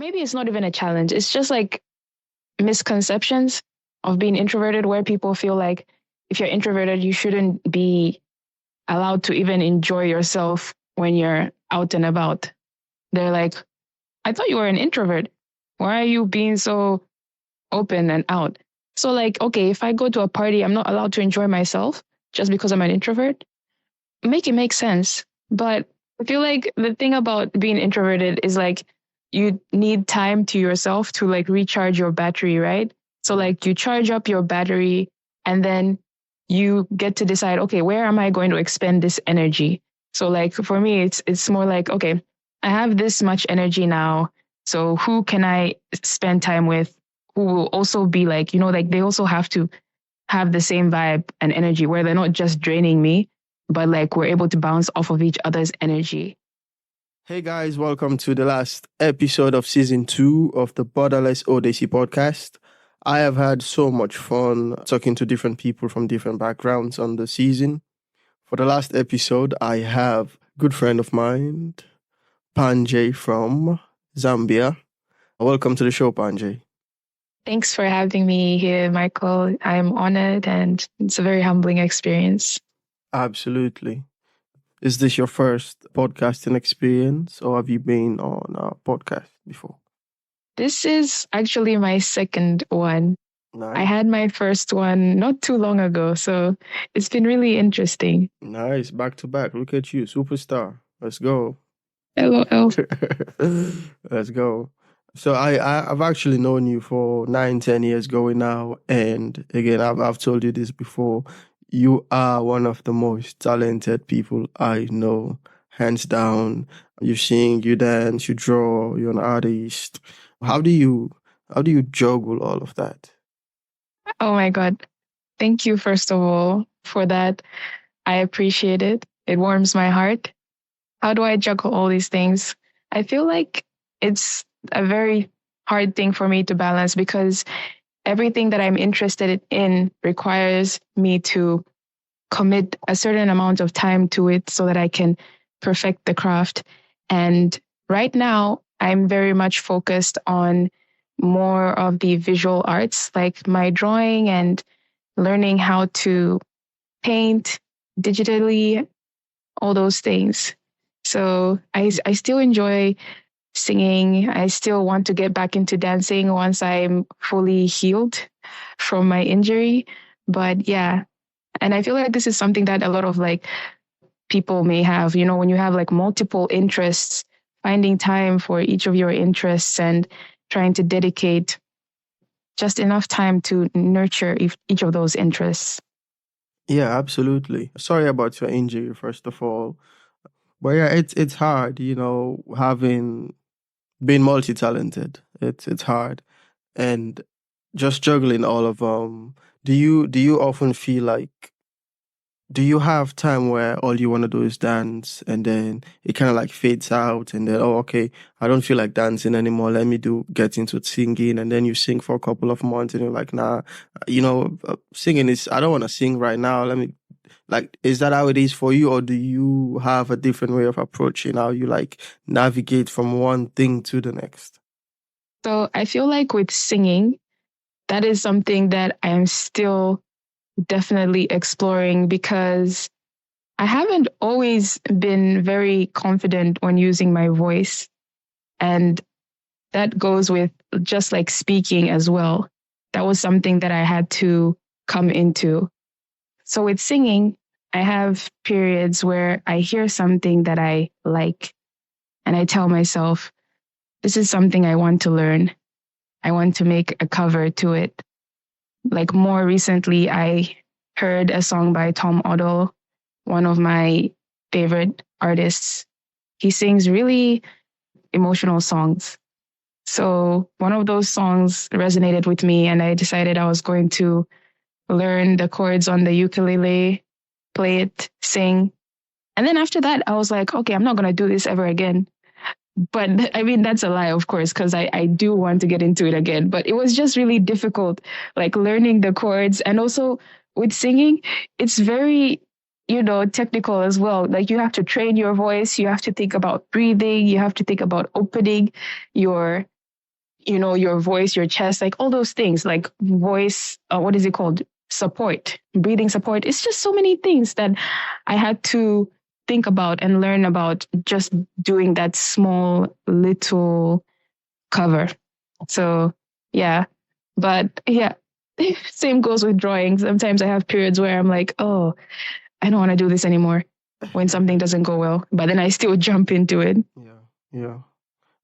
maybe it's not even a challenge. It's just like misconceptions of being introverted, where people feel like if you're introverted, you shouldn't be allowed to even enjoy yourself when you're out and about. They're like, I thought you were an introvert. Why are you being so open and out? So like, okay, if I go to a party, I'm not allowed to enjoy myself just because I'm an introvert. Make it make sense. But I feel like the thing about being introverted is like you need time to yourself to like recharge your battery, right? So like you charge up your battery and then you get to decide, okay, where am I going to expend this energy? So like for me, it's more like, okay, I have this much energy now. So who can I spend time with who will also be like, like they also have to have the same vibe and energy where they're not just draining me, but like we're able to bounce off of each other's energy. Hey guys, welcome to the last episode of season 2 of the Borderless Odyssey Podcast. I have had so much fun talking to different people from different backgrounds on the season. For the last episode, I have a good friend of mine, Panje from Zambia. Welcome to the show, Panje. Thanks for having me here, Michael. I'm honored and it's a very humbling experience. Absolutely. Is this your first podcasting experience or have you been on a podcast before? This is actually my second one. Nice. I had my first one not too long ago, so it's been really interesting. Nice. Back to back. Look at you. Superstar. Let's go. LOL. Let's go. So I've actually known you for 9-10 years going now. And again, I've told you this before. You are one of the most talented people I know, hands down. You sing, you dance, you draw, you're an artist. How do you juggle all of that? Oh my God. Thank you, first of all, for that. I appreciate it. It warms my heart. How do I juggle all these things? I feel like it's a very hard thing for me to balance because everything that I'm interested in requires me to commit a certain amount of time to it so that I can perfect the craft. And right now, I'm very much focused on more of the visual arts, like my drawing and learning how to paint digitally, all those things. So I still enjoy singing. I still want to get back into dancing once I'm fully healed from my injury. But yeah, and I feel like this is something that a lot of like people may have, when you have like multiple interests, finding time for each of your interests and trying to dedicate just enough time to nurture each of those interests. Yeah, absolutely. Sorry about your injury, first of all. But yeah, it's hard, having been multi-talented. It's hard. And just juggling all of them. Do you often feel like, do you have time where all you want to do is dance and then it kind of like fades out and then, oh, okay, I don't feel like dancing anymore. Let me get into singing. And then you sing for a couple of months and you're like, nah, singing is, I don't want to sing right now. Is that how it is for you? Or do you have a different way of approaching how you like navigate from one thing to the next? So I feel like with singing, that is something that I am still definitely exploring because I haven't always been very confident when using my voice. And that goes with just like speaking as well. That was something that I had to come into. So with singing, I have periods where I hear something that I like and I tell myself, this is something I want to learn. I want to make a cover to it. Like more recently, I heard a song by Tom Odell, one of my favorite artists. He sings really emotional songs. So one of those songs resonated with me and I decided I was going to learn the chords on the ukulele, play it, sing. And then after that, I was like, okay, I'm not going to do this ever again. But I mean, that's a lie, of course, because I do want to get into it again. But it was just really difficult, like learning the chords. And also with singing, it's very, technical as well. Like you have to train your voice. You have to think about breathing. You have to think about opening your your voice, your chest, like all those things, like voice, what is it called? Support, breathing support. It's just so many things that I had to think about and learn about just doing that small little cover. So, yeah. But yeah, same goes with drawing. Sometimes I have periods where I'm like, oh, I don't want to do this anymore when something doesn't go well, but then I still jump into it. Yeah, yeah.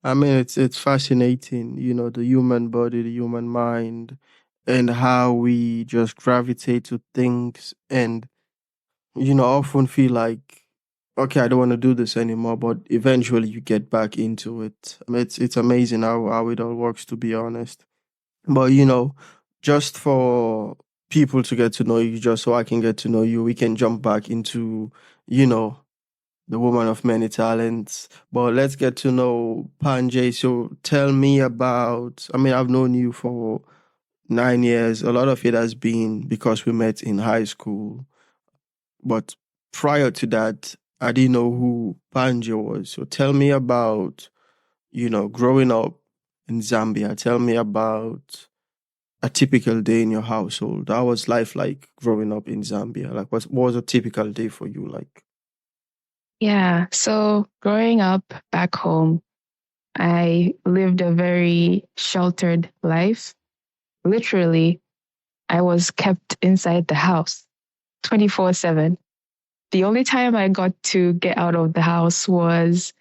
I mean, it's fascinating, the human body, the human mind, and how we just gravitate to things, and often feel like, okay, I don't want to do this anymore, but eventually you get back into it. I mean, it's amazing how it all works, to be honest. But just for people to get to know you, just so I can get to know you, we can jump back into, you know, the woman of many talents. But let's get to know Panje. So tell me about, I mean, I've known you for 9 years. A lot of it has been because we met in high school. But prior to that, I didn't know who Panje was. So tell me about, growing up in Zambia. Tell me about a typical day in your household. How was life like growing up in Zambia? Like, what was a typical day for you like? Yeah. So growing up back home, I lived a very sheltered life. Literally, I was kept inside the house 24/7. The only time I got to get out of the house was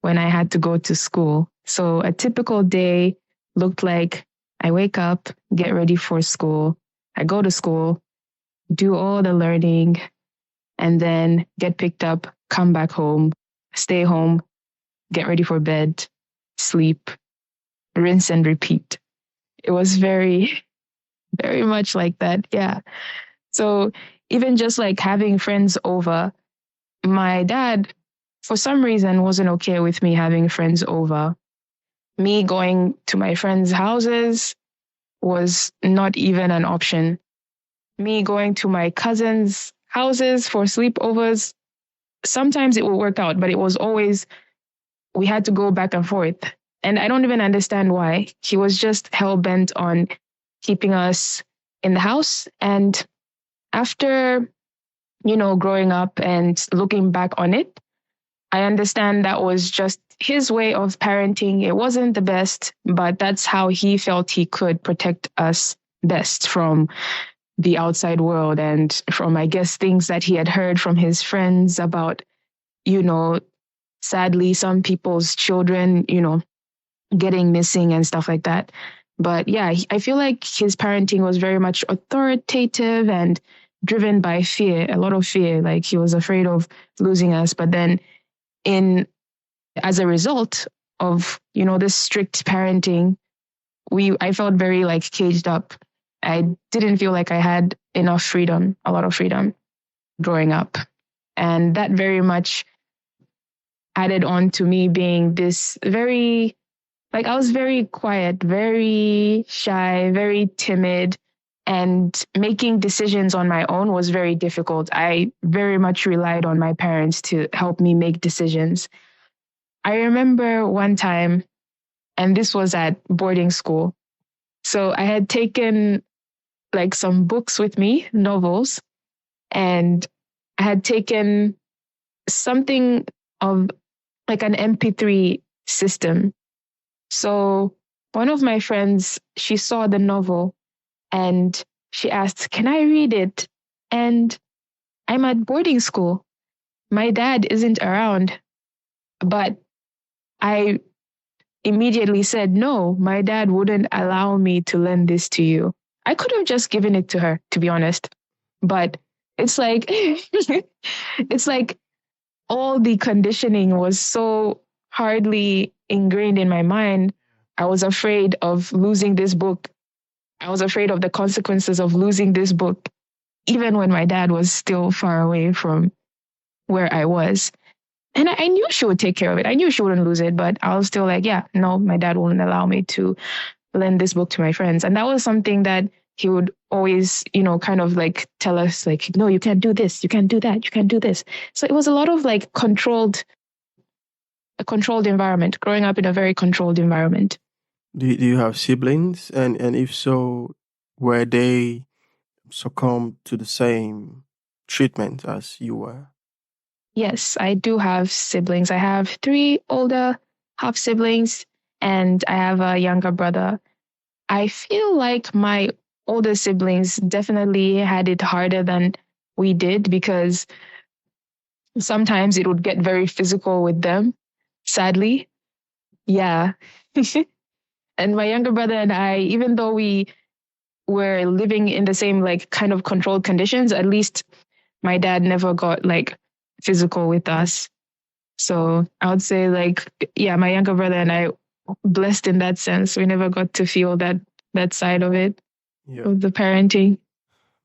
when I had to go to school. So a typical day looked like I wake up, get ready for school. I go to school, do all the learning, and then get picked up, come back home, stay home, get ready for bed, sleep, rinse and repeat. It was very, very much like that. Yeah. So even just like having friends over, my dad, for some reason, wasn't okay with me having friends over. Me going to my friends' houses was not even an option. Me going to my cousins' houses for sleepovers, sometimes it would work out, but it was always, we had to go back and forth. And I don't even understand why. He was just hell bent on keeping us in the house. And after, growing up and looking back on it, I understand that was just his way of parenting. It wasn't the best, but that's how he felt he could protect us best from the outside world and from, I guess, things that he had heard from his friends about, sadly, some people's children, getting missing and stuff like that. But yeah, I feel like his parenting was very much authoritative and driven by fear, a lot of fear. Like he was afraid of losing us. But then as a result of, this strict parenting, I felt very like caged up. I didn't feel like I had enough freedom, a lot of freedom growing up. And that very much added on to me being this very, like I was very quiet, very shy, very timid, and making decisions on my own was very difficult. I very much relied on my parents to help me make decisions. I remember one time, and this was at boarding school. So I had taken like some books with me, novels, and I had taken something of like an MP3 system. So one of my friends, she saw the novel and she asked, "Can I read it?" And I'm at boarding school. My dad isn't around, but I immediately said, "No, my dad wouldn't allow me to lend this to you." I could have just given it to her, to be honest. But it's like, it's like all the conditioning was so hardly ingrained in my mind. I was afraid of losing this book. I was afraid of the consequences of losing this book, even when my dad was still far away from where I was. And I knew she would take care of it. I knew she wouldn't lose it, but I was still like, yeah, no, my dad wouldn't allow me to lend this book to my friends. And that was something that he would always, kind of like tell us like, no, you can't do this, you can't do that, you can't do this. So it was a lot of like a controlled environment, growing up in a very controlled environment. Do you have siblings? And if so, were they succumbed to the same treatment as you were? Yes, I do have siblings. I have three older half siblings, and I have a younger brother. I feel like my older siblings definitely had it harder than we did because sometimes it would get very physical with them, sadly. Yeah. And my younger brother and I, even though we were living in the same like kind of controlled conditions, at least my dad never got like physical with us. So I would say like, yeah, my younger brother and I blessed in that sense. We never got to feel that side of it, Yeah. of the parenting.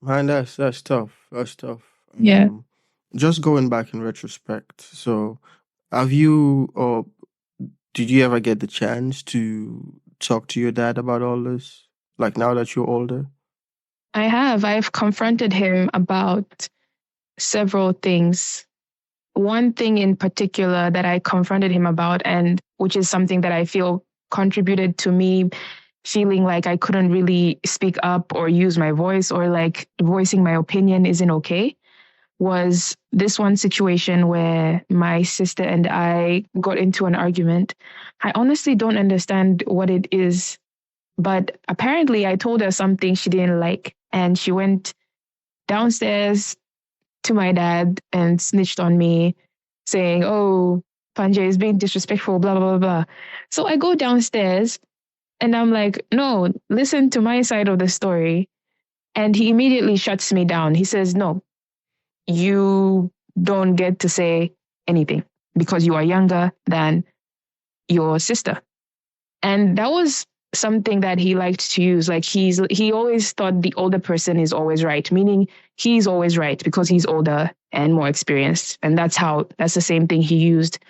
Man, that's tough. That's tough. Yeah. Just going back in retrospect. So, have you or did you ever get the chance to talk to your dad about all this? Like now that you're older? I have. I've confronted him about several things. One thing in particular that I confronted him about, and which is something that I feel contributed to me feeling like I couldn't really speak up or use my voice or like voicing my opinion isn't okay, was this one situation where my sister and I got into an argument. I honestly don't understand what it is, but apparently I told her something she didn't like, and she went downstairs to my dad and snitched on me, saying, "Oh, Panje is being disrespectful, blah, blah, blah, blah." So I go downstairs and I'm like, "No, listen to my side of the story." And he immediately shuts me down. He says, "No, you don't get to say anything because you are younger than your sister." And that was something that he liked to use. Like he always thought the older person is always right, meaning he's always right because he's older and more experienced. And that's the same thing he used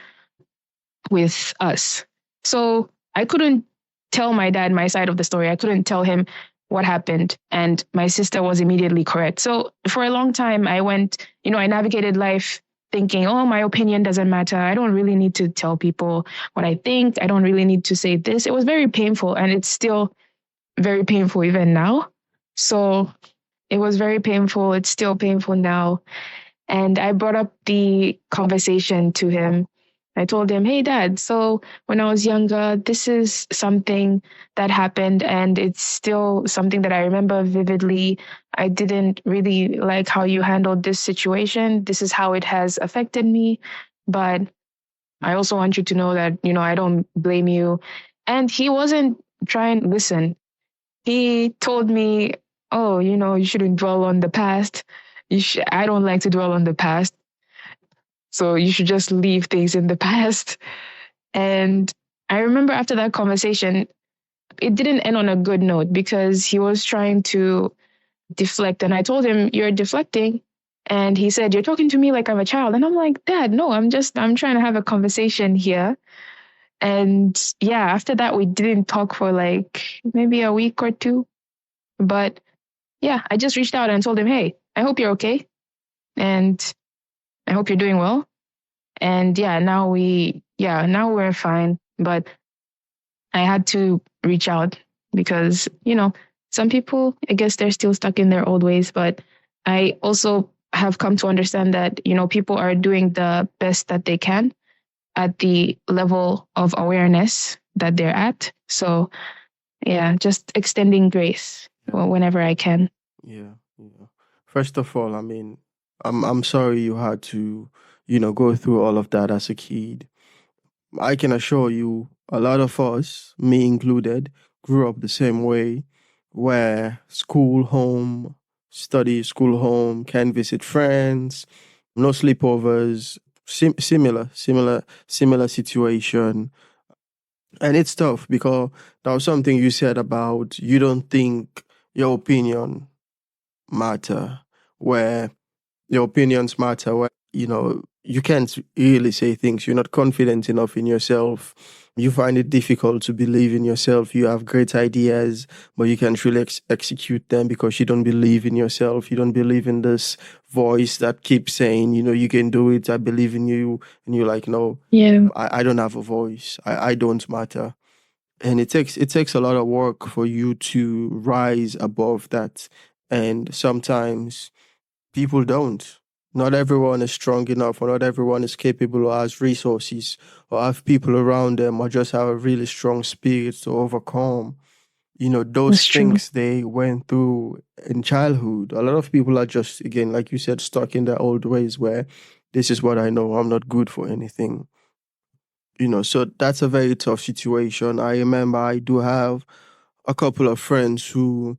with us. So I couldn't tell my dad my side of the story. I couldn't tell him what happened. And my sister was immediately correct. So for a long time, I navigated life thinking, oh, my opinion doesn't matter. I don't really need to tell people what I think. I don't really need to say this. It was very painful. And it's still very painful even now. So it was very painful. It's still painful now. And I brought up the conversation to him. I told him, hey, dad, so when I was younger, this is something that happened, and it's still something that I remember vividly. I didn't really like how you handled this situation. This is how it has affected me. But I also want you to know that, I don't blame you. And he wasn't trying to listen. He told me, oh, you shouldn't dwell on the past. I don't like to dwell on the past. So you should just leave things in the past. And I remember after that conversation, it didn't end on a good note because he was trying to deflect. And I told him, you're deflecting. And he said, you're talking to me like I'm a child. And I'm like, Dad, no, I'm trying to have a conversation here. And yeah, after that, we didn't talk for like maybe a week or two. But yeah, I just reached out and told him, hey, I hope you're okay. And I hope you're doing well. And yeah, now we're fine. But I had to reach out because, some people, I guess they're still stuck in their old ways. But I also have come to understand that, people are doing the best that they can at the level of awareness that they're at. So yeah, just extending grace whenever I can. Yeah, yeah. First of all, I mean, I'm sorry you had to, go through all of that as a kid. I can assure you, a lot of us, me included, grew up the same way, where school, home, study, school, home, can visit friends, no sleepovers, similar situation. And it's tough because there was something you said about you don't think your opinion matter, where your opinions matter, where, you can't really say things. You're not confident enough in yourself. You find it difficult to believe in yourself. You have great ideas, but you can't really execute them because you don't believe in yourself. You don't believe in this voice that keeps saying, you can do it. I believe in you. And you're like, no, Yeah. I don't have a voice. I don't matter. And it takes a lot of work for you to rise above that. And sometimes people don't. Not everyone is strong enough, or not everyone is capable, or has resources, or have people around them, or just have a really strong spirit to overcome, those That's true. things they went through in childhood. A lot of people are just, again, like you said, stuck in their old ways where this is what I know, I'm not good for anything. So that's a very tough situation. I remember I do have a couple of friends who,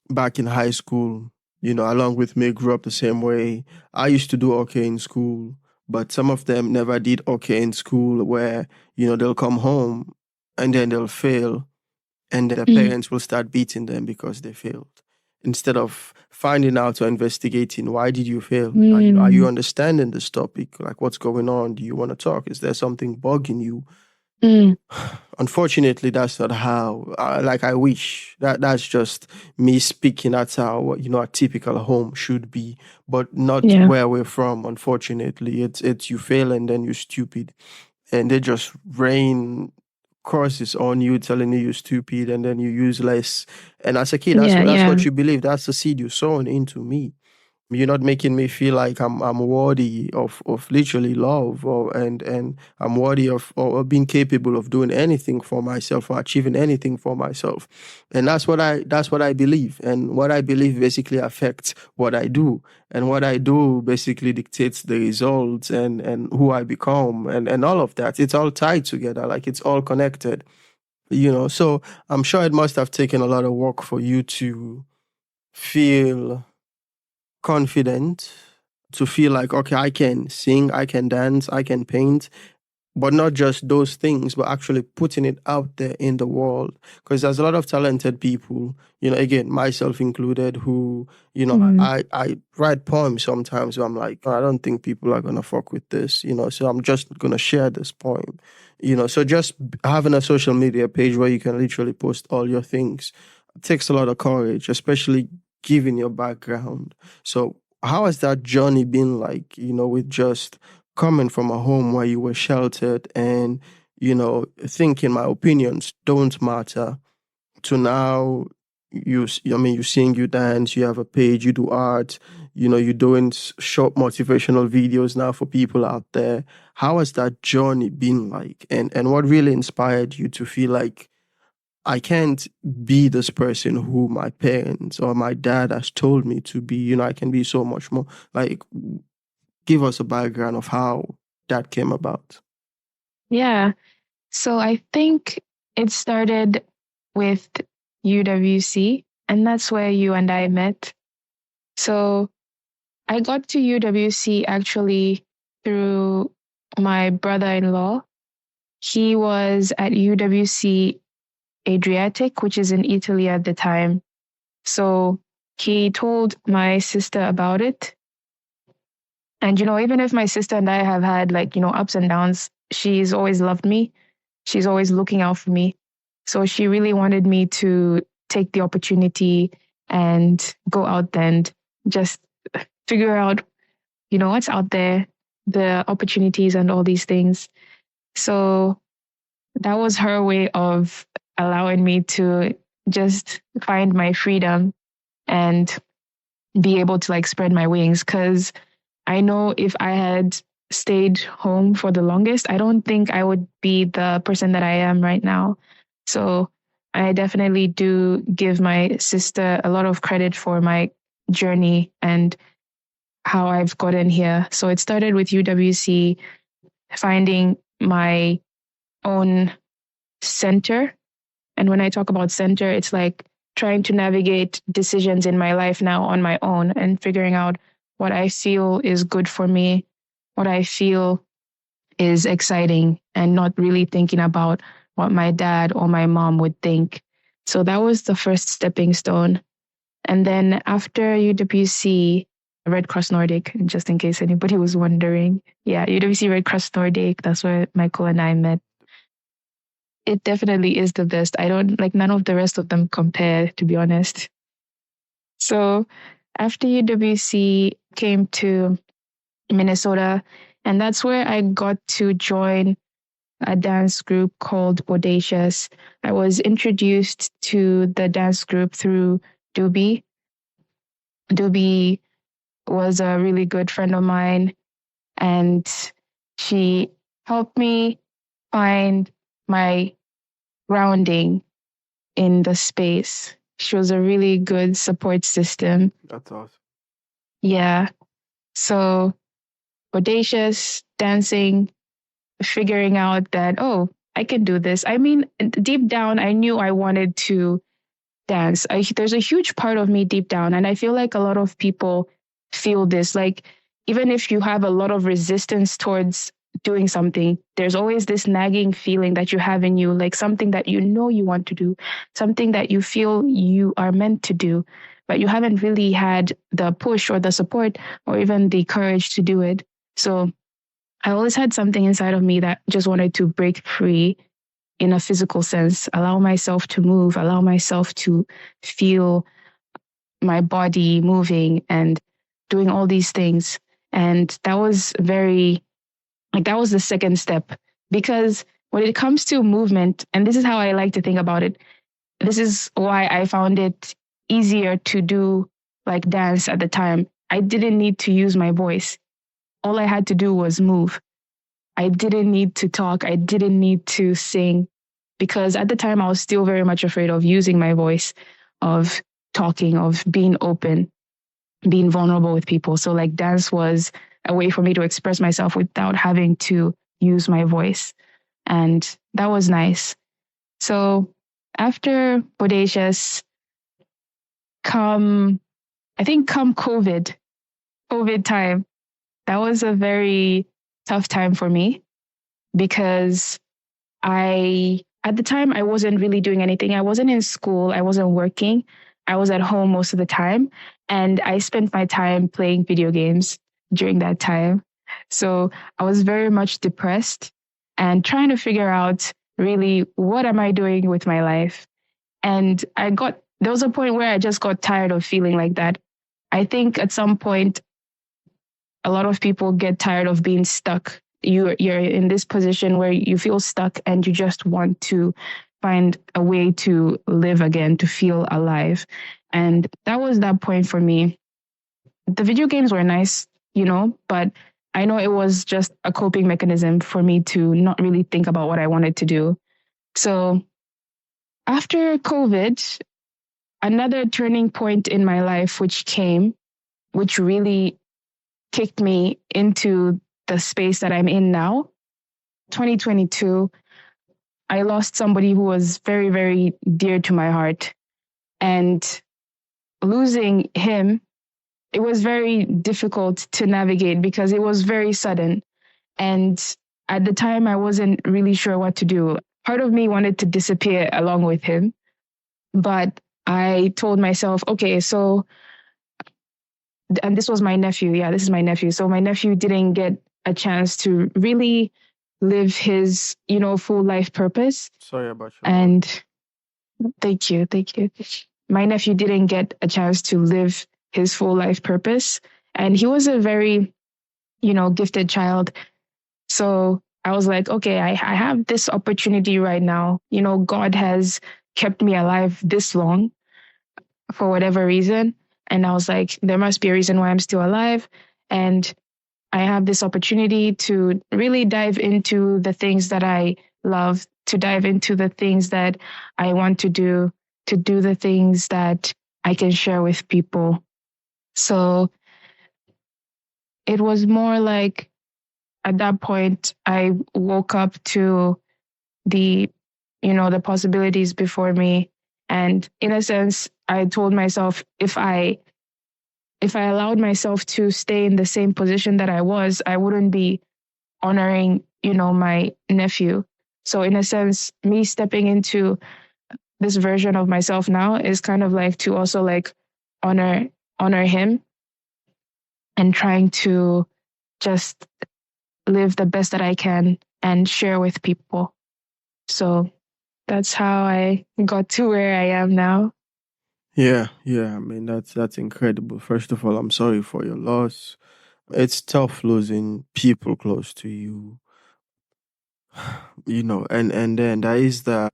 back in high school, along with me, grew up the same way. I used to do okay in school, but some of them never did okay in school, where, they'll come home and then they'll fail, and their Mm, parents will start beating them because they failed. Instead of finding out or investigating, why did you fail? Are you mm, understanding this topic? Like, what's going on? Do you want to talk? Is there something bugging you? mm. Unfortunately, that's not how. Like, I wish that's just me speaking. That's how, a typical home should be, but not Yeah, where we're from. Unfortunately, it's you fail and then you're stupid, and they just rain courses on you, telling you you're stupid and then you useless. And as a kid, that's yeah, what that's what yeah, you believe. That's the seed you're sowing into me. You're not making me feel like I'm worthy of literally love, and I'm worthy of being capable of doing anything for myself, or achieving anything for myself. And that's what I believe. And what I believe basically affects what I do. And what I do basically dictates the results, and who I become, and all of that. It's all tied together, like it's all connected. So I'm sure it must have taken a lot of work for you to feel confident, to feel like, okay, I can sing, I can dance, I can paint, but not just those things, but actually putting it out there in the world. Because there's a lot of talented people, again, myself included, who, mm, I write poems sometimes where I'm like, "Oh, I don't think people are going to fuck with this, so I'm just going to share this poem. So just having a social media page where you can literally post all your things takes a lot of courage, especially given your background. So how has that journey been like, with just coming from a home where you were sheltered and, thinking my opinions don't matter, to now I mean, you sing, you dance, you have a page, you do art, you're doing short motivational videos now for people out there. How has that journey been like? And what really inspired you to feel like, I can't be this person who my parents or my dad has told me to be, I can be so much more. Like, give us a background of how that came about. yeah. So I think it started with UWC, and that's where you and I met. So I got to UWC actually through my brother-in-law. He was at UWC Adriatic, which is in Italy at the time. So he told my sister about it. And, even if my sister and I have had like, ups and downs, she's always loved me. She's always looking out for me. So she really wanted me to take the opportunity and go out and just figure out, what's out there, the opportunities and all these things. So that was her way of allowing me to just find my freedom and be able to like spread my wings. Cause I know if I had stayed home for the longest, I don't think I would be the person that I am right now. So I definitely do give my sister a lot of credit for my journey and how I've gotten here. So it started with UWC, finding my own center. And when I talk about center, it's like trying to navigate decisions in my life now on my own and figuring out what I feel is good for me, what I feel is exciting, and not really thinking about what my dad or my mom would think. So that was the first stepping stone. And then after UWC, Red Cross Nordic, just in case anybody was wondering. Yeah, UWC Red Cross Nordic, that's where Michael and I met. It definitely is the best. I don't like none of the rest of them compare, to be honest. So after UWC came to Minnesota, and that's where I got to join a dance group called Bodacious. I was introduced to the dance group through Doobie. Doobie was a really good friend of mine, and she helped me find my grounding in the space. She was a really good support system. That's awesome. Yeah. So, Bodacious, dancing, figuring out that, oh, I can do this. I mean, deep down, I knew I wanted to dance. There's a huge part of me deep down. And I feel like a lot of people feel this. Like, even if you have a lot of resistance towards doing something, there's always this nagging feeling that you have in you, like something that you know you want to do, something that you feel you are meant to do, but you haven't really had the push or the support or even the courage to do it. So I always had something inside of me that just wanted to break free in a physical sense, allow myself to move, allow myself to feel my body moving and doing all these things. And that was that was the second step. Because when it comes to movement, and this is how I like to think about it, this is why I found it easier to do like dance at the time. I didn't need to use my voice. All I had to do was move. I didn't need to talk. I didn't need to sing, because at the time I was still very much afraid of using my voice, of talking, of being open, being vulnerable with people. So like dance was a way for me to express myself without having to use my voice. And that was nice. So after Bodacious, come COVID time, that was a very tough time for me, because at the time, I wasn't really doing anything. I wasn't in school. I wasn't working. I was at home most of the time. And I spent my time playing video games during that time. So I was very much depressed and trying to figure out really, what am I doing with my life? And there was a point where I just got tired of feeling like that. I think at some point, a lot of people get tired of being stuck. You're in this position where you feel stuck and you just want to find a way to live again, to feel alive. And that was that point for me. The video games were nice, but I know it was just a coping mechanism for me to not really think about what I wanted to do. So after COVID, another turning point in my life which really kicked me into the space that I'm in now. 2022, I lost somebody who was very, very dear to my heart. And losing him, it was very difficult to navigate because it was very sudden. And at the time, I wasn't really sure what to do. Part of me wanted to disappear along with him. But I told myself, okay, so, and this was my nephew. Yeah, this is my nephew. So my nephew didn't get a chance to really live his, full life purpose. Sorry about your And thank you. My nephew didn't get a chance to live his full life purpose. And he was a very, gifted child. So I was like, okay, I have this opportunity right now. God has kept me alive this long for whatever reason. And I was like, there must be a reason why I'm still alive. And I have this opportunity to really dive into the things that I love, to dive into the things that I want to do the things that I can share with people. So it was more like, at that point, I woke up to the possibilities before me. And in a sense, I told myself, if I allowed myself to stay in the same position that I was, I wouldn't be honoring, my nephew. So in a sense, me stepping into this version of myself now is kind of like to also like honor him and trying to just live the best that I can and share with people. So that's how I got to where I am now. Yeah. I mean, that's incredible. First of all, I'm sorry for your loss. It's tough losing people close to you. And then there is the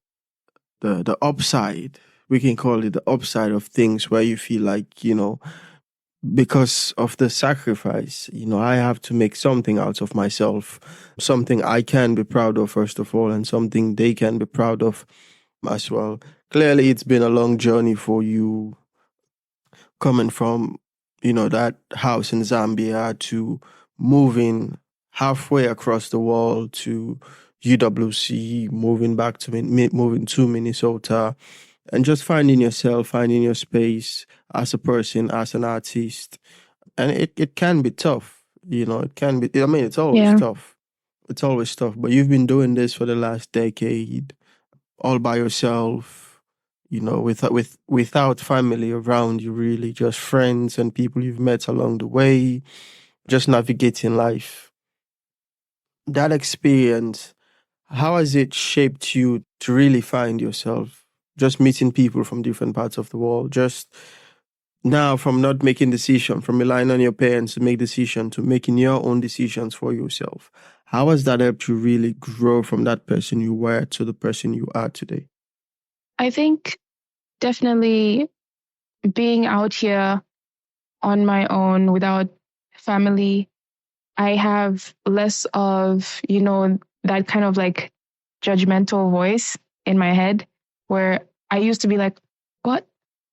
upside. We can call it the upside of things where you feel like, because of the sacrifice, I have to make something out of myself, something I can be proud of, first of all, and something they can be proud of as well. Clearly, it's been a long journey for you coming from, that house in Zambia to moving halfway across the world to UWC, moving back to moving to Minnesota, and just finding yourself, finding your space as a person, as an artist. And it can be tough, it can be, I mean, it's always Yeah. tough. It's always tough, but you've been doing this for the last decade all by yourself, without family around you, really, just friends and people you've met along the way, just navigating life. That experience, how has it shaped you to really find yourself? Just meeting people from different parts of the world, just now from not making decision, from relying on your parents to make decision to making your own decisions for yourself. How has that helped you really grow from that person you were to the person you are today? I think definitely being out here on my own without family, I have less of, that kind of like judgmental voice in my head where I used to be like, what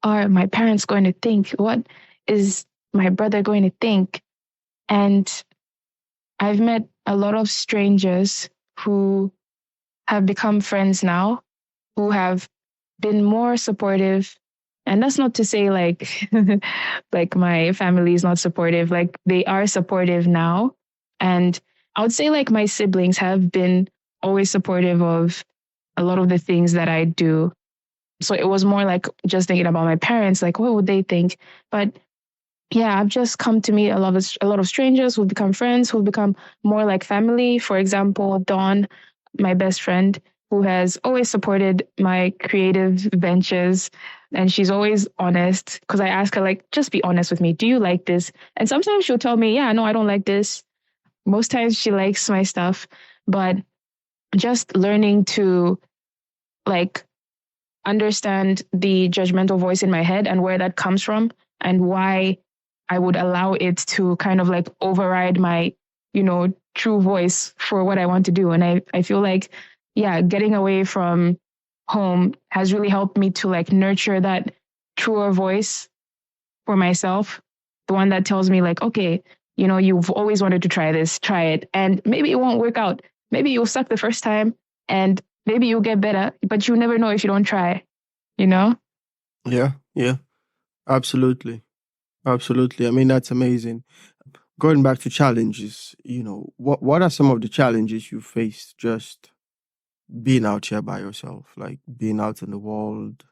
are my parents going to think? What is my brother going to think? And I've met a lot of strangers who have become friends now, who have been more supportive. And that's not to say like like my family is not supportive. Like they are supportive now. And I would say like my siblings have been always supportive of a lot of the things that I do. So it was more like just thinking about my parents, like what would they think? But yeah, I've just come to meet a lot of strangers who've become friends, who've become more like family. For example, Dawn, my best friend, who has always supported my creative ventures. And she's always honest because I ask her, like, just be honest with me. Do you like this? And sometimes she'll tell me, yeah, no, I don't like this. Most times she likes my stuff. But just learning to like understand the judgmental voice in my head and where that comes from and why I would allow it to kind of like override my, true voice for what I want to do. And I feel like, yeah, getting away from home has really helped me to like nurture that truer voice for myself. The one that tells me like, okay, you've always wanted to try this, try it. And maybe it won't work out. Maybe you'll suck the first time and maybe you'll get better, but you never know if you don't try, you know? Yeah, yeah, absolutely. Absolutely. I mean, that's amazing. Going back to challenges, what are some of the challenges you faced just being out here by yourself, like being out in the world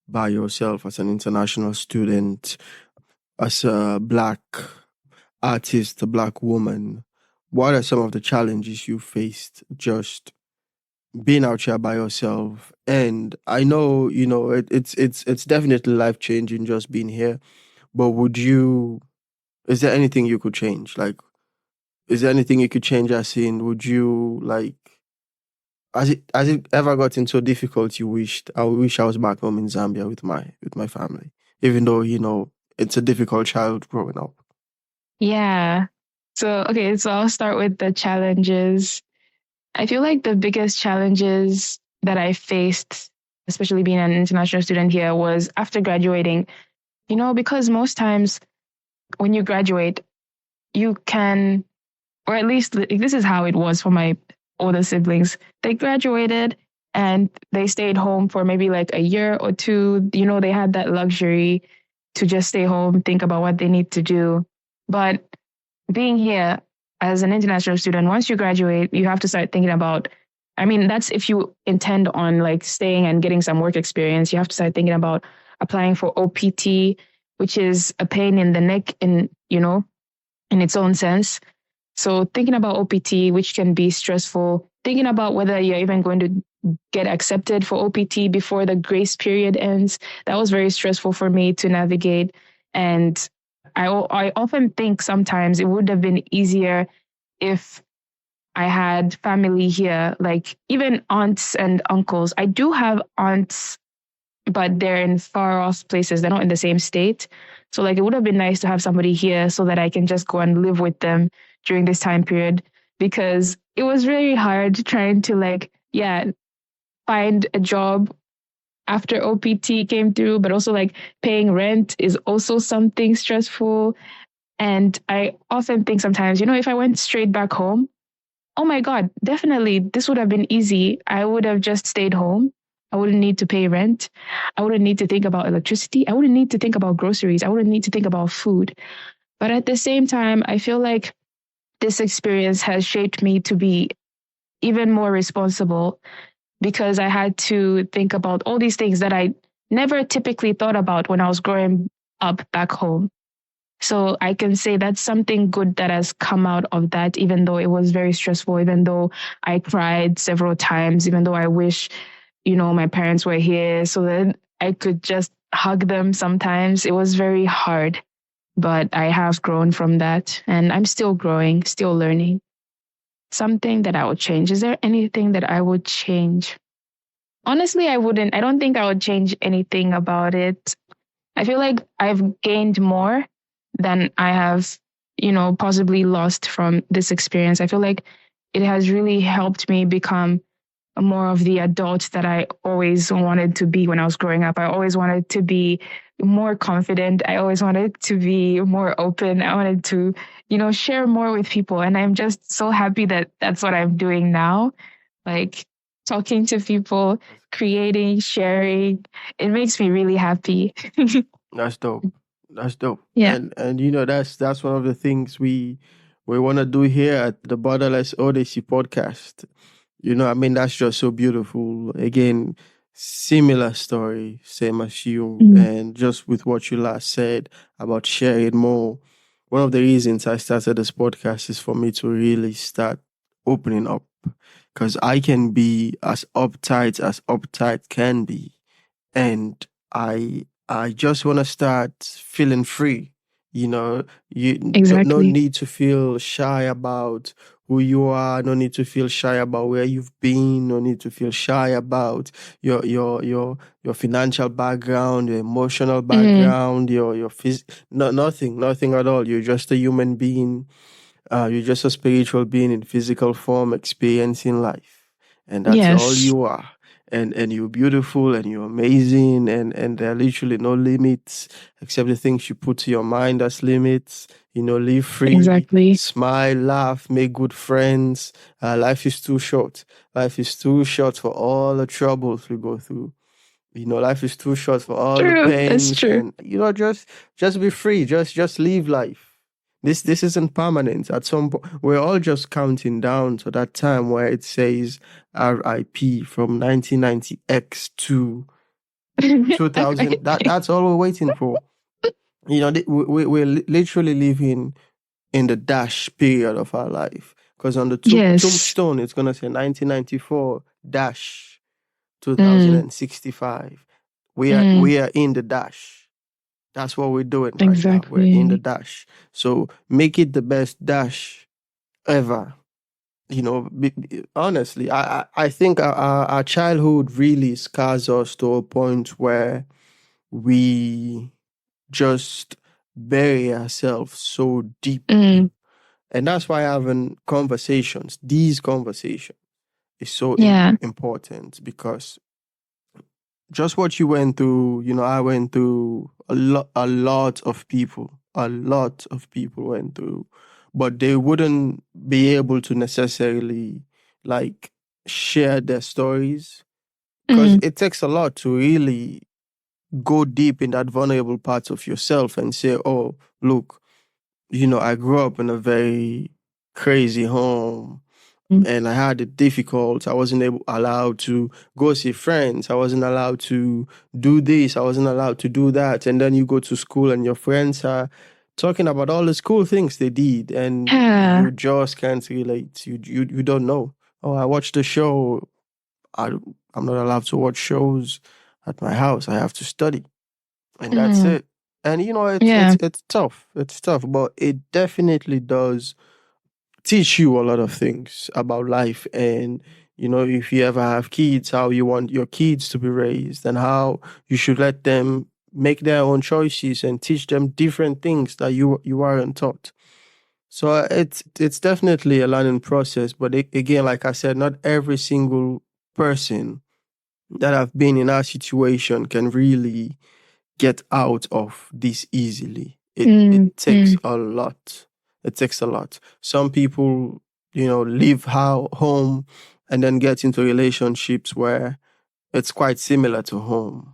by yourself as an international student, as a black artist, a black woman? What are some of the challenges you faced just being out here by yourself? And I know, it's definitely life changing just being here. But is there anything you could change? Like, is there anything you could change as in, would you like, has it ever gotten so difficult you I wish I was back home in Zambia with my family, even though, it's a difficult child growing up. Yeah. So I'll start with the challenges. I feel like the biggest challenges that I faced, especially being an international student here, was after graduating, because most times when you graduate, you can, or at least this is how it was for my older siblings. They graduated and they stayed home for maybe like a year or two. They had that luxury to just stay home, think about what they need to do. But being here as an international student, once you graduate, you have to start thinking about, I mean, that's if you intend on like staying and getting some work experience, you have to start thinking about applying for OPT, which is a pain in the neck in its own sense. So thinking about OPT, which can be stressful, thinking about whether you're even going to get accepted for OPT before the grace period ends, that was very stressful for me to navigate. And I often think sometimes it would have been easier if I had family here, like even aunts and uncles. I do have aunts, but they're in far off places. They're not in the same state. So like it would have been nice to have somebody here so that I can just go and live with them during this time period, because it was very hard trying to like, yeah, find a job after OPT came through, but also like paying rent is also something stressful. And I often think sometimes, if I went straight back home, oh my God, definitely this would have been easy. I would have just stayed home. I wouldn't need to pay rent. I wouldn't need to think about electricity. I wouldn't need to think about groceries. I wouldn't need to think about food. But at the same time, I feel like this experience has shaped me to be even more responsible, because I had to think about all these things that I never typically thought about when I was growing up back home. So I can say that's something good that has come out of that, even though it was very stressful, even though I cried several times, even though I wish, my parents were here so that I could just hug them sometimes. It was very hard, but I have grown from that and I'm still growing, still learning. Something that I would change. Is there anything that I would change? Honestly, I wouldn't. I don't think I would change anything about it. I feel like I've gained more than I have, possibly lost from this experience. I feel like it has really helped me become more of the adult that I always wanted to be when I was growing up. I always wanted to be more confident. I always wanted to be more open. I wanted to, share more with people. And I'm just so happy that that's what I'm doing now. Like talking to people, creating, sharing. It makes me really happy. That's dope. That's dope. Yeah. And that's one of the things we want to do here at the Borderless Odyssey podcast. I mean, that's just so beautiful. Again, similar story, same as you, Mm. and just with what you last said about sharing more. One of the reasons I started this podcast is for me to really start opening up, because I can be as uptight can be, and I just want to start feeling free. You no Exactly. need to feel shy about who you are. No need to feel shy about where you've been. No need to feel shy about your financial background, your emotional Mm. background, no, nothing at all. You're just a human being. You're just a spiritual being in physical form, experiencing life, and that's all Yes. you are. And you're beautiful and you're amazing, and there are literally no limits except the things you put to your mind as limits. Live free, Exactly. smile, laugh, make good friends. Life is too short. Life is too short for all the troubles we go through. Life is too short for all the True. That's pains, true. and just be free. Just live life. This isn't permanent. At some point, we're all just counting down to that time where it says RIP from 1990 X to 2000. That's all we're waiting for. We're literally living in the dash period of our life, because on the Yes. tombstone it's gonna say 1994 dash Mm. 2065. We are Mm. we are in the dash. That's what we're doing right now. We're in the Exactly. dash. So make it the best dash ever. Honestly, I think our childhood really scars us to a point where we just bury ourselves so deep. Mm. And that's why having these conversations is so Yeah. important, because just what you went through, I went through a lot of people went through, but they wouldn't be able to necessarily like share their stories, because Mm. it takes a lot to really go deep in that vulnerable parts of yourself and say, oh, look, I grew up in a very crazy home, Mm. and I had it difficult. I wasn't allowed to go see friends. I wasn't allowed to do this. I wasn't allowed to do that. And then you go to school and your friends are talking about all the cool things they did, and you Yeah. just can't relate. You don't know. Oh, I watched the show. I, I'm not allowed to watch shows at my house. I have to study, and that's Mm. it. And it's Yeah. it's it's tough. It's tough, but it definitely does teach you a lot of things about life. And if you ever have kids, how you want your kids to be raised, and how you should let them make their own choices and teach them different things that you aren't taught. So it's definitely a learning process. But again, like I said, not every single person that have been in our situation can really get out of this easily. It takes Mm. a lot. It takes a lot. Some people, leave home and then get into relationships where it's quite similar to home.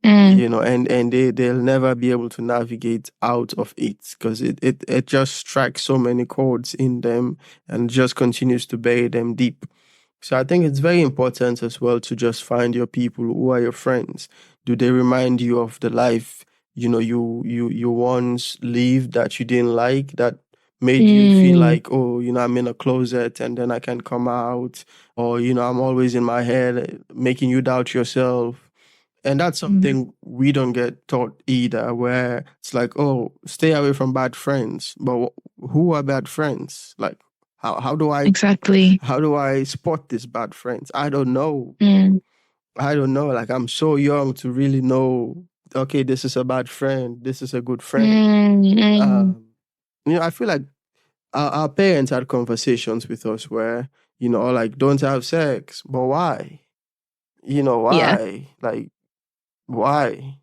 Mm. And they'll never be able to navigate out of it, because it just strikes so many chords in them and just continues to bury them deep. So I think it's very important as well to just find your people who are your friends. Do they remind you of the life you once lived that you didn't like, that made you feel Mm. like, oh, I'm in a closet and then I can come out, or I'm always in my head, making you doubt yourself. And that's Mm. something we don't get taught either, where it's like, oh, stay away from bad friends. But who are bad friends? Like, how do I Exactly. how do I spot these bad friends? I don't know. Mm. I don't know. Like, I'm so young to really know, okay, this is a bad friend, this is a good friend. Mm. Mm. Um, I feel like our parents had conversations with us where, like, don't have sex. But why? Yeah. Why? Like, why?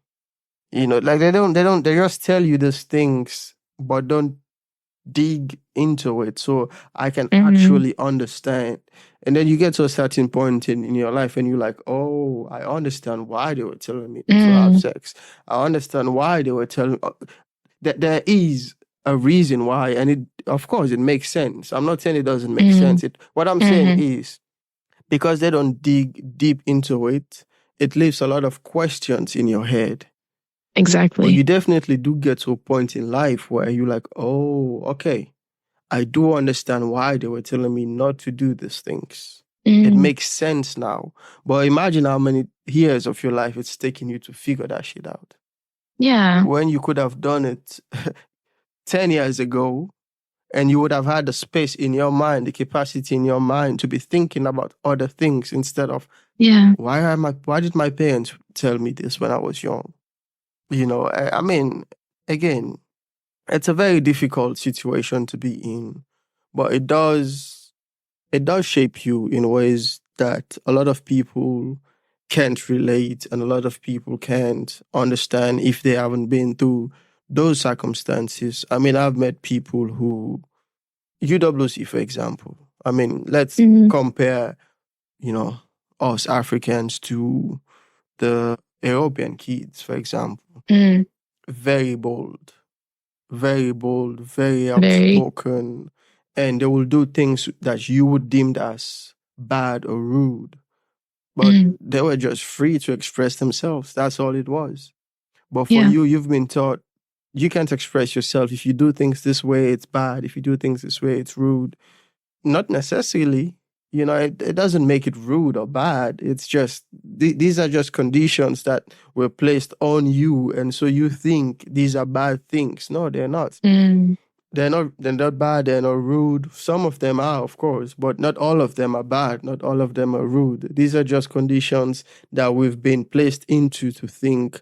Like, they just tell you these things, but don't dig into it so I can Mm. actually understand. And then you get to a certain point in your life and you're like, oh, I understand why they were telling me to have Mm. sex. I understand why they were telling that there is a reason why. And of course, it makes sense. I'm not saying it doesn't make Mm. sense. What I'm saying Mm. is, because they don't dig deep into it, it leaves a lot of questions in your head. But you Exactly. definitely do get to a point in life where you're like, oh, okay, I do understand why they were telling me not to do these things. It Mm. makes sense now. But imagine how many years of your life it's taking you to figure that shit out. Yeah. When you could have done it 10 years ago, and you would have had the space in your mind, the capacity in your mind to be thinking about other things instead of, Yeah. why did my parents tell me this when I was young? I mean, again, it's a very difficult situation to be in, but it does shape you in ways that a lot of people can't relate, and a lot of people can't understand if they haven't been through those circumstances. I mean, I've met people who, UWC, for example. I mean, let's Mm. compare, you know, us Africans to the European kids, for example. Mm. Very bold, very Very. outspoken, and they will do things that you would deem as bad or rude. But Mm. they were just free to express themselves. That's all it was. But for Yeah. you, you've been taught you can't express yourself. If you do things this way, it's bad. If you do things this way, it's rude. Not necessarily. It doesn't make it rude or bad. It's just these are just conditions that were placed on you, and so you think these are bad things. No, they're not. Mm. They're not bad, they're not rude. Some of them are, of course, but not all of them are bad, not all of them are rude. These are just conditions that we've been placed into to think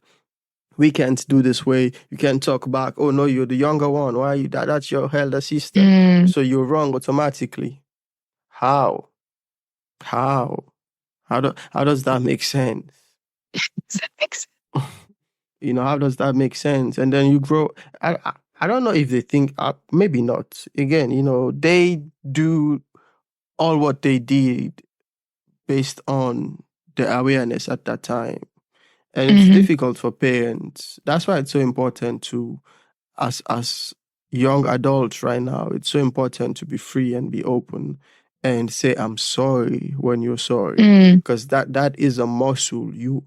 we can't do this way. You can't talk back. Oh no, you're the younger one. Why are you that's your elder sister. Mm. So you're wrong automatically. How? How? How does that make sense? Does that make sense? How does that make sense? And then you grow. I don't know if they think, maybe not. Again, they do all what they did based on the awareness at that time. And it's Mm-hmm. difficult for parents. That's why it's so important to, as young adults right now, it's so important to be free and be open and say, I'm sorry when you're sorry. Mm. Because that is a muscle you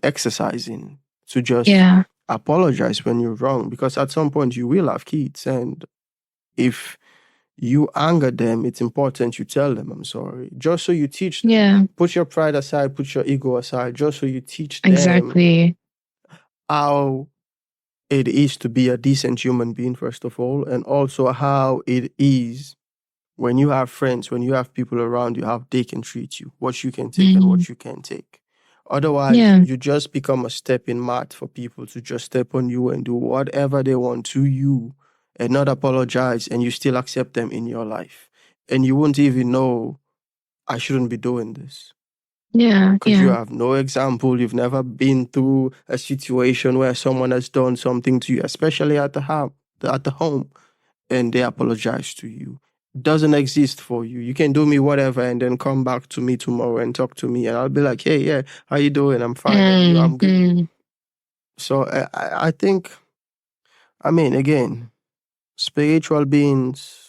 exercising to just Yeah. apologize when you're wrong. Because at some point you will have kids. And if you anger them, it's important you tell them, I'm sorry. Just so you teach them. Yeah. Put your pride aside, put your ego aside, just so you teach them Exactly. how it is to be a decent human being, first of all, and also how it is when you have friends, when you have people around you, how they can treat you, what you can take and Mm. what you can't take. Otherwise, Yeah. you just become a stepping mat for people to just step on you and do whatever they want to you and not apologize, and you still accept them in your life. And you won't even know, I shouldn't be doing this. Yeah. Because you Yeah. have no example, you've never been through a situation where someone has done something to you, especially at the home, and they apologize to you. Doesn't exist for you. You can do me whatever and then come back to me tomorrow and talk to me, and I'll be like, hey, yeah, how you doing? I'm fine, and you, I'm good. Mm. So I think, I mean, again, spiritual beings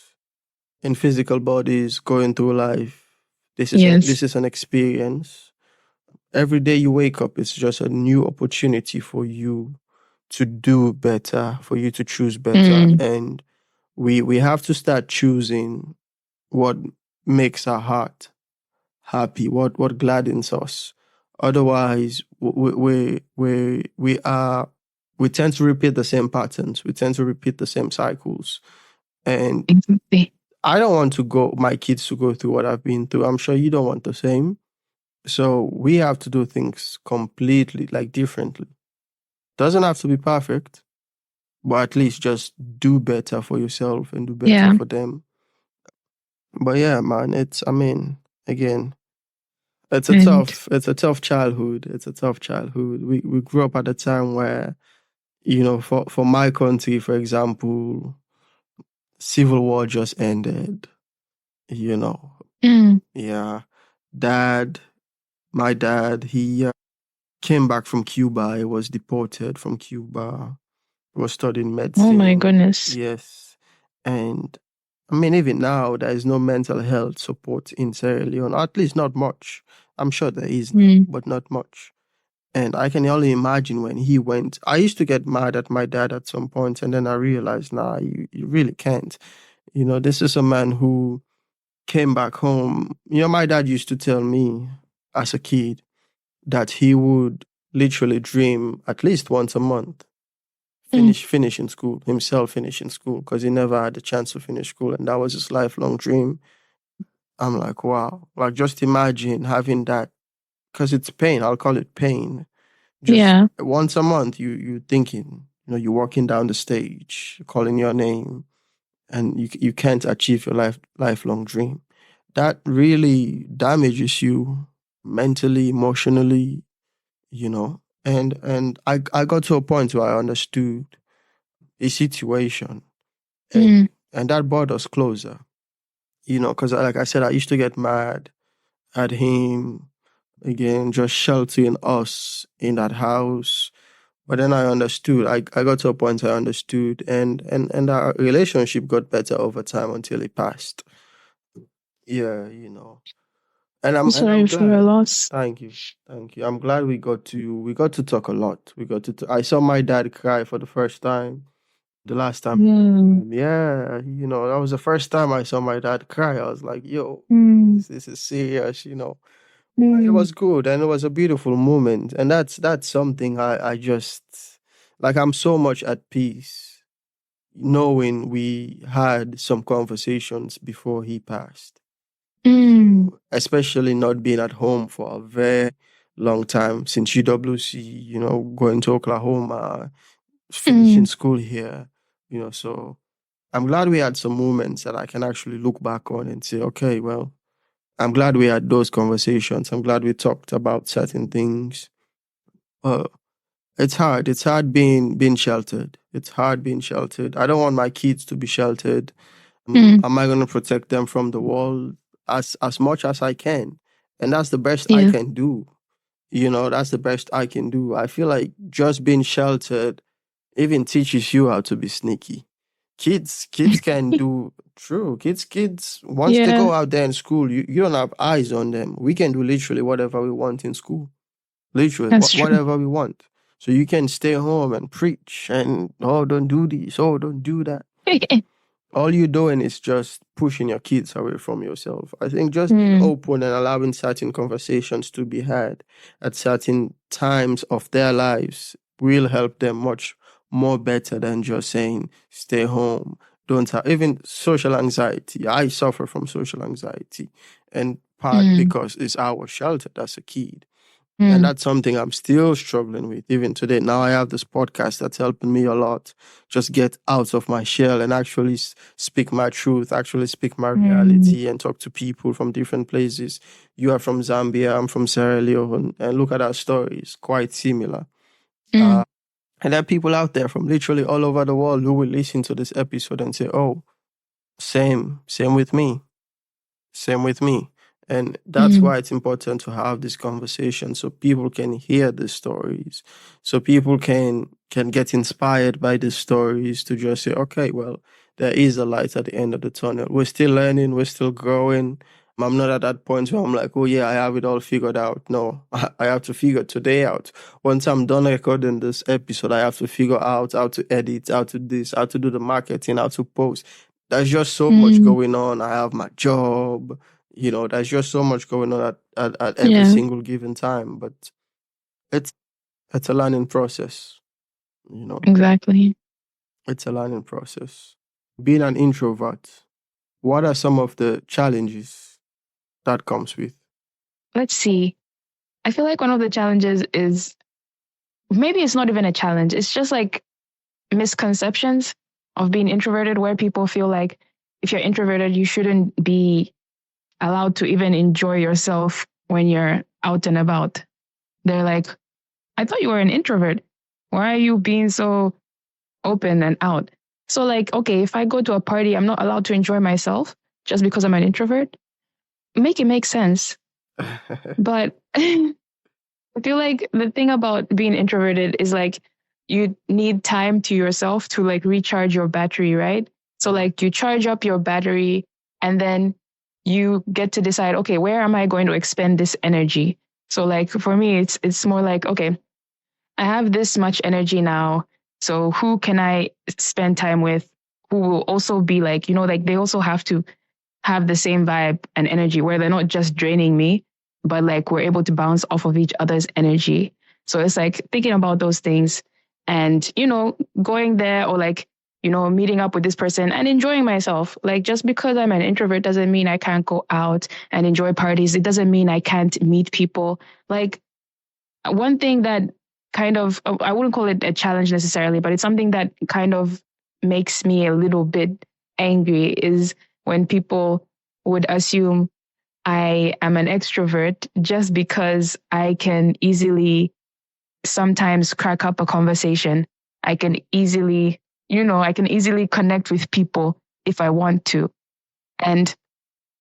in physical bodies going through life. Yes. This is an experience. Every day you wake up, it's just a new opportunity for you to do better, for you to choose better, Mm. and we have to start choosing what makes our heart happy, what gladdens us. Otherwise, we tend to repeat the same patterns. We tend to repeat the same cycles. And Exactly. I don't want to go my kids to go through what I've been through. I'm sure you don't want the same. So we have to do things completely like differently. Doesn't have to be perfect, but at least just do better for yourself and do better Yeah. for them. But yeah, man, I mean, again, And it's a tough childhood. It's a tough childhood. We grew up at a time where, for my country, for example, civil war just ended, you know. mm. Yeah. Dad, my dad, he came back from Cuba. He was deported from Cuba. He was studying Oh my medicine. goodness. Yes. And I mean, even now, there is no mental health support in Sierra Leone, at least not much. I'm sure there is, Mm. but not much. And I can only imagine when he went. I used to get mad at my dad at some point, and then I realized, nah, you really can't. This is a man who came back home. My dad used to tell me as a kid that he would literally dream at least once a month Mm. finishing school, himself finishing school, because he never had the chance to finish school, and that was his lifelong dream. I'm like, wow, like just imagine having that, because it's pain. I'll call it pain. Just Yeah. once a month, you thinking, you're walking down the stage, calling your name, and you can't achieve your lifelong dream. That really damages you mentally, emotionally, And I got to a point where I understood a situation, and Mm. and that brought us closer. Because like I said, I used to get mad at him again, just sheltering us in that house. But then I understood. I got to a point I understood, and our relationship got better over time until it passed. Yeah. And I'm I'm sorry for your glad. loss. Thank you. Thank you. I'm glad we got to talk a lot. I saw my dad cry for the first time. The last time. Mm. Yeah, that was the first time I saw my dad cry. I was like, yo, Mm. this is serious. It Mm. was good, and it was a beautiful moment. And that's something I just like. I'm so much at peace knowing we had some conversations before he passed. Mm. Especially not being at home for a very long time since UWC, going to Oklahoma, finishing Mm. school here, so I'm glad we had some moments that I can actually look back on and say, okay, well, I'm glad we had those conversations. I'm glad we talked about certain things. Uh, it's hard. It's hard being sheltered. It's hard being sheltered. I don't want my kids to be sheltered. Mm. Am I going to protect them from the world as much as I can? And that's the best I Yeah. can do. That's the best I can do. I feel like just being sheltered even teaches you how to be sneaky. Kids can do true. Kids once they Yeah. go out there in school, you don't have eyes on them. We can do literally whatever we want in school. Literally That's true. whatever we want. So you can stay home and preach and oh don't do this, oh don't do that. All you're doing is just pushing your kids away from yourself. I think just being Mm. open and allowing certain conversations to be had at certain times of their lives will help them much more better than just saying, stay home, don't have even social anxiety. I suffer from social anxiety, and part Mm, because it's our sheltered as a kid. And mm, that's something I'm still struggling with even today. Now I have this podcast that's helping me a lot. Just get out of my shell and actually speak my truth, actually speak my mm, reality and talk to people from different places. You are from Zambia, I'm from Sierra Leone, and look at our stories, quite similar. mm, Uh, and there are people out there from literally all over the world who will listen to this episode and say, oh, same with me. Same with me. And that's mm, why it's important to have this conversation so people can hear the stories. So people can get inspired by the stories to just say, okay, well, there is a light at the end of the tunnel. We're still learning, we're still growing. I'm not at that point where I'm like, oh yeah, I have it all figured out. No, I have to figure today out. Once I'm done recording this episode, I have to figure out how to edit, how to this, how to do the marketing, how to post. There's just so much mm. going on. I have my job, there's just so much going on at every Yeah, single given time. But it's it's a learning process, you know. exactly. It's a learning process. Being an introvert, what are some of the challenges that comes with? Let's see. I feel like one of the challenges is maybe it's not even a challenge. It's just like misconceptions of being introverted, where people feel like if you're introverted, you shouldn't be allowed to even enjoy yourself when you're out and about. They're like, I thought you were an introvert. Why are you being so open and out? So, like, okay, if I go to a party, I'm not allowed to enjoy myself just because I'm an introvert. Make it make sense. But I feel like the thing about being introverted is like you need time to yourself to like recharge your battery, right? So like you charge up your battery and then you get to decide, okay, where am I going to expend this energy? So like for me, it's more like, okay, I have this much energy now. So who can I spend time with who will also be like, like they also have to have the same vibe and energy where they're not just draining me, but like we're able to bounce off of each other's energy. So it's like thinking about those things and, going there or like, meeting up with this person and enjoying myself. Like just because I'm an introvert doesn't mean I can't go out and enjoy parties. It doesn't mean I can't meet people. Like one thing that kind of, I wouldn't call it a challenge necessarily, but it's something that kind of makes me a little bit angry is when people would assume I am an extrovert just because I can easily sometimes crack up a conversation. I can easily, I can easily connect with people if I want to. And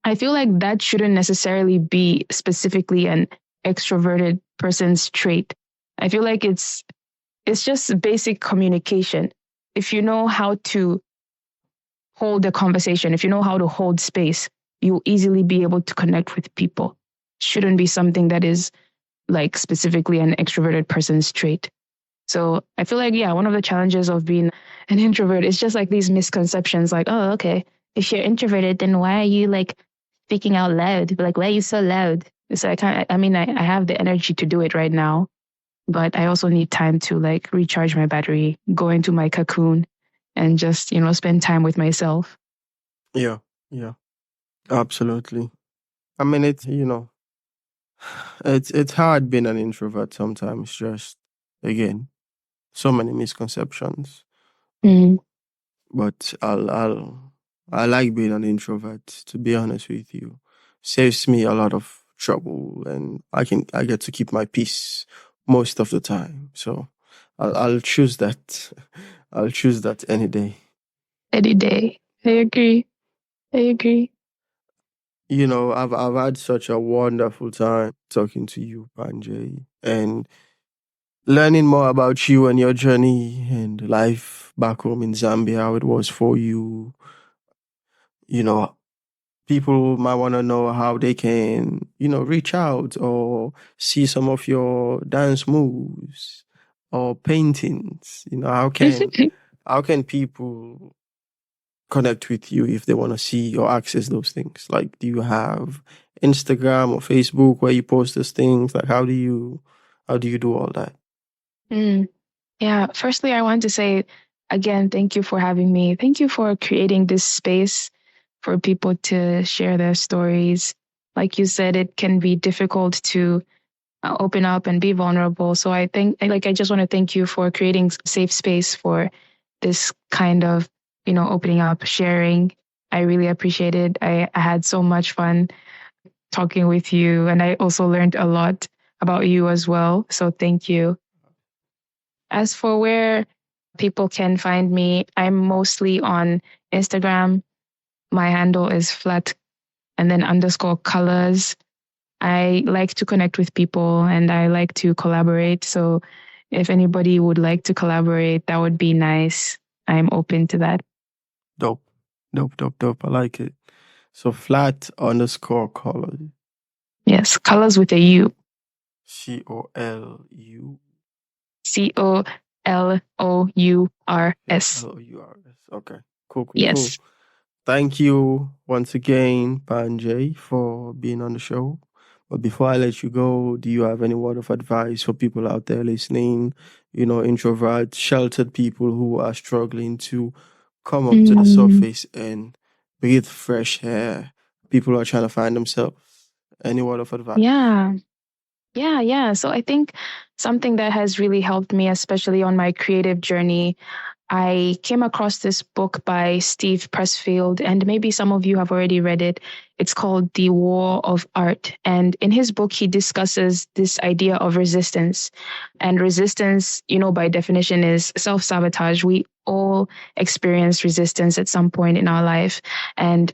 I feel like that shouldn't necessarily be specifically an extroverted person's trait. I feel like it's just basic communication. If you know how to hold a conversation, if you know how to hold space, you'll easily be able to connect with people. Shouldn't be something that is like specifically an extroverted person's trait. So I feel like, yeah, one of the challenges of being an introvert is just like these misconceptions like, oh, okay, if you're introverted, then why are you like speaking out loud? Like, why are you so loud? So I have the energy to do it right now, but I also need time to like recharge my battery, go into my cocoon and just, spend time with myself. Yeah, yeah, absolutely. I mean, it's hard being an introvert sometimes. Just again, so many misconceptions. Mm. But I like being an introvert, to be honest with you. Saves me a lot of trouble and I get to keep my peace most of the time. So I'll choose that. I'll choose that any day. Any day. I agree. I agree. I've had such a wonderful time talking to you, Panje, and learning more about you and your journey and life back home in Zambia, how it was for you. You know, people might want to know how they can, reach out or see some of your dance moves or paintings. How can people connect with you if they want to see or access those things? Like, do you have Instagram or Facebook where you post those things? Like, how do you do all that? Mm. Yeah. Firstly, I want to say again, thank you for having me. Thank you for creating this space for people to share their stories. Like you said, it can be difficult to open up and be vulnerable. So I think, like, I just want to thank you for creating safe space for this kind of, opening up, sharing. I really appreciate it. I had so much fun talking with you, and I also learned a lot about you as well. So thank you. As for where people can find me, I'm mostly on Instagram. My handle is flat and then underscore colors. I like to connect with people and I like to collaborate. So if anybody would like to collaborate, that would be nice. I'm open to that. Dope. Dope, dope, dope. I like it. So flat underscore color. Yes, colors with a U. COLU. COLOURS. LOURS. Okay. Cool, cool, cool. Yes. Thank you once again, Panje, for being on the show. But before I let you go, do you have any word of advice for people out there listening? Introverts, sheltered people who are struggling to come up to the surface and breathe fresh air. People who are trying to find themselves. Any word of advice? Yeah. Yeah. So I think something that has really helped me, especially on my creative journey, I came across this book by Steve Pressfield, and maybe some of you have already read it. It's called The War of Art. And in his book, he discusses this idea of resistance. And resistance, by definition, is self sabotage. We all experience resistance at some point in our life. And,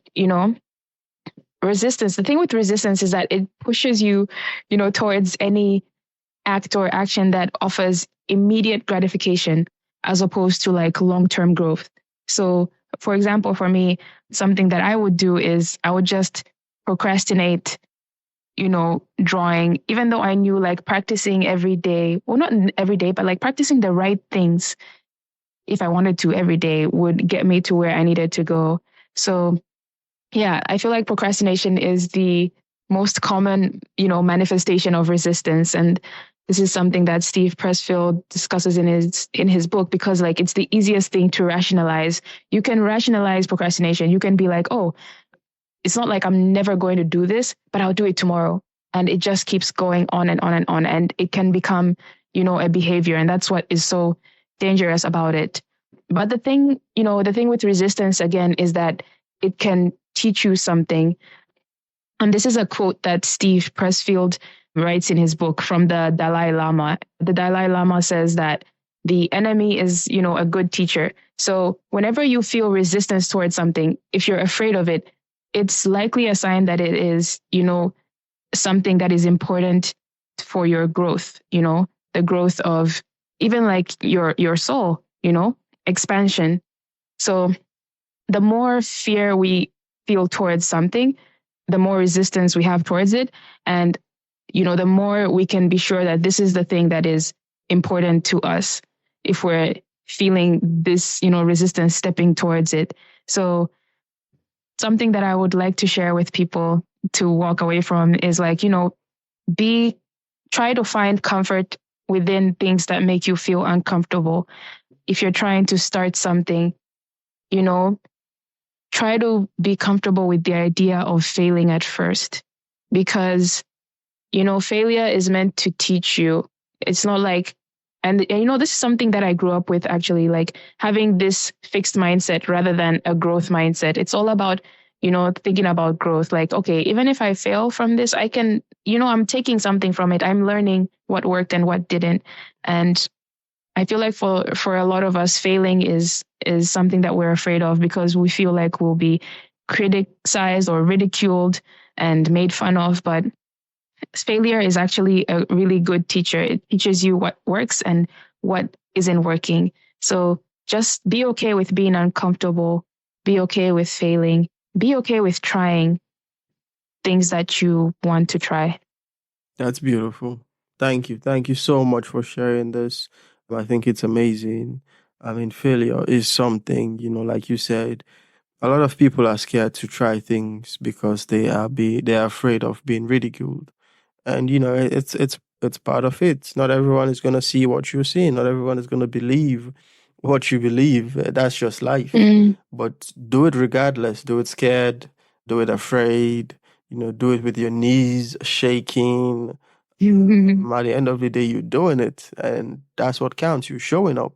resistance, the thing with resistance is that it pushes you, towards any act or action that offers immediate gratification as opposed to like long-term growth. So, for example, for me, something that I would do is I would just procrastinate, drawing, even though I knew like practicing every day, well, not every day, but like practicing the right things if I wanted to every day would get me to where I needed to go. So, yeah, I feel like procrastination is the most common, manifestation of resistance. And this is something that Steve Pressfield discusses in his book because like it's the easiest thing to rationalize. You can rationalize procrastination. You can be like, oh, it's not like I'm never going to do this, but I'll do it tomorrow. And it just keeps going on and on and on. And it can become, a behavior. And that's what is so dangerous about it. But the thing with resistance again is that it can teach you something. And this is a quote that Steve Pressfield writes in his book from the Dalai Lama. The Dalai Lama says that the enemy is, a good teacher. So whenever you feel resistance towards something, if you're afraid of it, it's likely a sign that it is, something that is important for your growth, the growth of even like your soul, expansion. So the more fear we feel towards something, the more resistance we have towards it. And, the more we can be sure that this is the thing that is important to us if we're feeling this, resistance stepping towards it. So something that I would like to share with people to walk away from is like, try to find comfort within things that make you feel uncomfortable. If you're trying to start something, try to be comfortable with the idea of failing at first because, failure is meant to teach you. It's not like, and this is something that I grew up with actually, like having this fixed mindset rather than a growth mindset. It's all about, thinking about growth. Like, okay, even if I fail from this, I can, I'm taking something from it. I'm learning what worked and what didn't. And I feel like for a lot of us, failing is something that we're afraid of because we feel like we'll be criticized or ridiculed and made fun of. But failure is actually a really good teacher. It teaches you what works and what isn't working. So just be okay with being uncomfortable. Be okay with failing. Be okay with trying things that you want to try. That's beautiful. Thank you. Thank you so much for sharing this. I think it's amazing. I mean, failure is something, like you said, a lot of people are scared to try things because they are afraid of being ridiculed. And it's part of it. Not everyone is gonna see what you're seeing. Not everyone is gonna believe what you believe. That's just life. Mm. But do it regardless. Do it scared. Do it afraid. Do it with your knees shaking. At the end of the day, you're doing it, and that's what counts. You're showing up.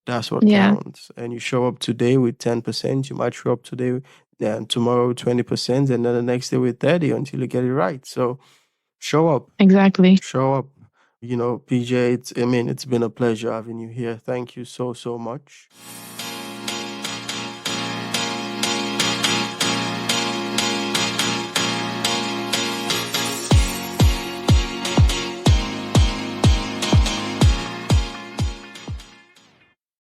That's what Yeah, counts. And you show up today with 10%. You might show up today and tomorrow 20%, and then the next day with 30 until you get it right. So show up. exactly. Show up. PJ, it's been a pleasure having you here. Thank you so, so much.